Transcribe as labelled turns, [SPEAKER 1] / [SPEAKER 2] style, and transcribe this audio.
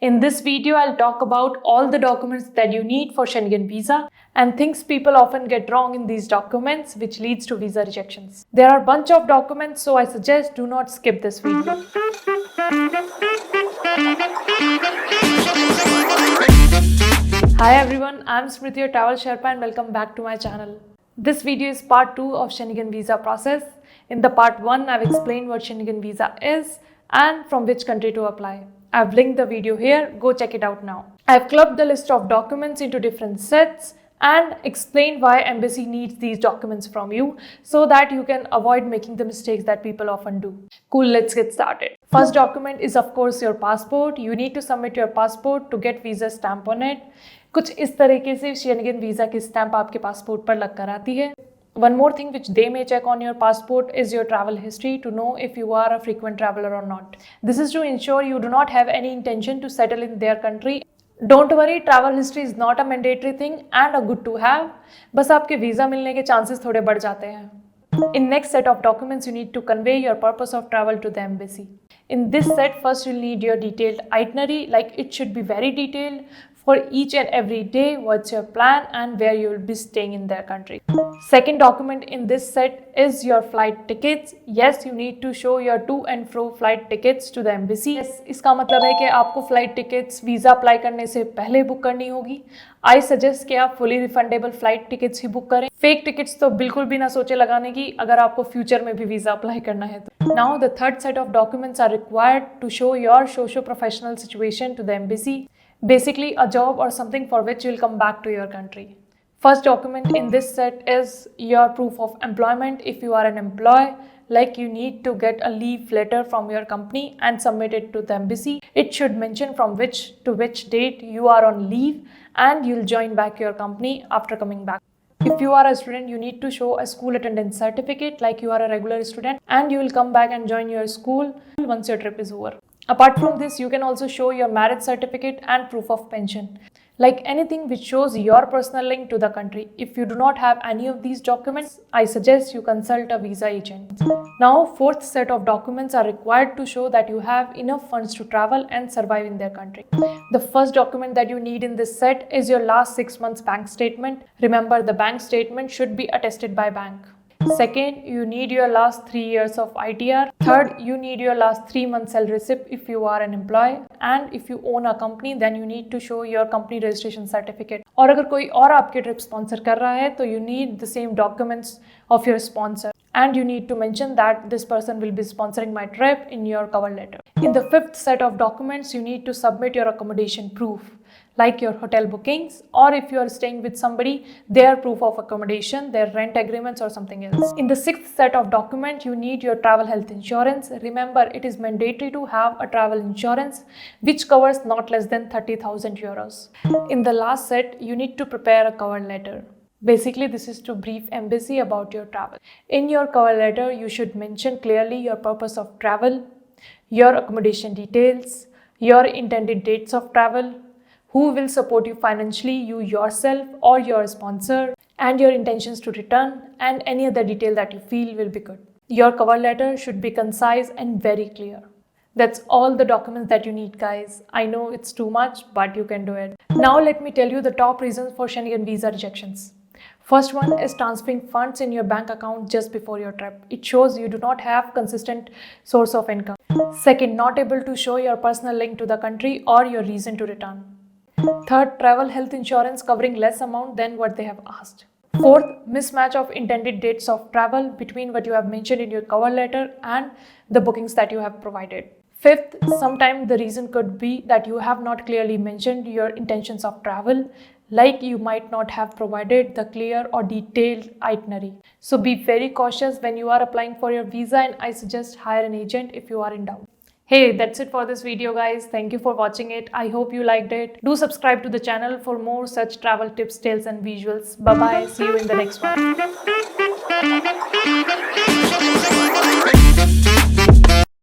[SPEAKER 1] In this video, I'll talk about all the documents that you need for Schengen visa and things people often get wrong in these documents, which leads to visa rejections. There are a bunch of documents, so I suggest do not skip this video. Hi everyone, I'm Smriti, your travel Sherpa, and welcome back to my channel. This video is part 2 of Schengen visa process. In the part 1, I've explained what Schengen visa is and from which country to apply. I've linked the video here, go check it out now. I've clubbed the list of documents into different sets and explained why embassy needs these documents from you so that you can avoid making the mistakes that people often do. Cool, let's get started. First document is of course your passport. You need to submit your passport to get visa stamp on it. कुछ इस तरीके से Schengen visa की stamp आपके passport पर लग कर आती है. One more thing which they may check on your passport is your travel history to know if you are a frequent traveler or not. This is to ensure you do not have any intention to settle in their country. Don't worry, travel history is not a mandatory thing and a good to have. बस आपके visa मिलने के chances थोड़े बढ़ जाते हैं. In next set of documents, you need to convey your purpose of travel to the embassy. In this set, first you'll need your detailed itinerary, like it should be very detailed. For each and every day, what's your plan and where you will be staying in their country. Second document in this set is your flight tickets. Yes, you need to show your to and fro flight tickets to the embassy. Yes, इसका मतलब है कि आपको flight tickets visa apply करने से पहले book करनी होगी. I suggest कि आप fully refundable flight tickets ही बुक करें. Fake tickets तो बिल्कुल भी ना सोचे लगाने की अगर आपको फ्यूचर में भी वीज़ा अप्लाई करना है तो. Now the third set of documents are required to show your socio-professional situation to the embassy. Basically a job or something for which you will come back to your country. First document in this set is your proof of employment. If you are an employee, like you need to get a leave letter from your company and submit it to the embassy. It should mention from which to which date you are on leave and you'll join back your company after coming back. If you are a student, you need to show a school attendance certificate like you are a regular student and you will come back and join your school once your trip is over. Apart from this, you can also show your marriage certificate and proof of pension. Like anything which shows your personal link to the country. If you do not have any of these documents, I suggest you consult a visa agent. Now, fourth set of documents are required to show that you have enough funds to travel and survive in their country. The first document that you need in this set is your last 6 months bank statement. Remember, the bank statement should be attested by bank. Second, you need your last 3 years of ITR. Third, you need your last 3 months salary receipt if you are an employee. And if you own a company, then you need to show your company registration certificate. और अगर कोई और आपके trip sponsor कर रहा है तो you need the same documents of your sponsor. And you need to mention that this person will be sponsoring my trip in your cover letter. In the fifth set of documents, you need to submit your accommodation proof, like your hotel bookings, or if you are staying with somebody, their proof of accommodation, their rent agreements or something else. In the sixth set of documents, you need your travel health insurance. Remember, it is mandatory to have a travel insurance which covers not less than 30,000 euros. In the last set, you need to prepare a cover letter. Basically, this is to brief embassy about your travel. In your cover letter, you should mention clearly your purpose of travel, your accommodation details, your intended dates of travel, who will support you financially, you yourself or your sponsor, and your intentions to return, and any other detail that you feel will be good. Your cover letter should be concise and very clear. That's all the documents that you need, guys. I know it's too much, but you can do it. Now let me tell you the top reasons for Schengen visa rejections. First one is transferring funds in your bank account just before your trip. It shows you do not have consistent source of income. Second, not able to show your personal link to the country or your reason to return. Third, travel health insurance covering less amount than what they have asked. Fourth, mismatch of intended dates of travel between what you have mentioned in your cover letter and the bookings that you have provided. Fifth, sometimes the reason could be that you have not clearly mentioned your intentions of travel, like you might not have provided the clear or detailed itinerary. So be very cautious when you are applying for your visa, and I suggest hire an agent if you are in doubt. Hey, that's it for this video, guys. Thank you for watching it. I hope you liked it. Do subscribe to the channel for more such travel tips, tales and visuals. Bye bye. See you in the next one.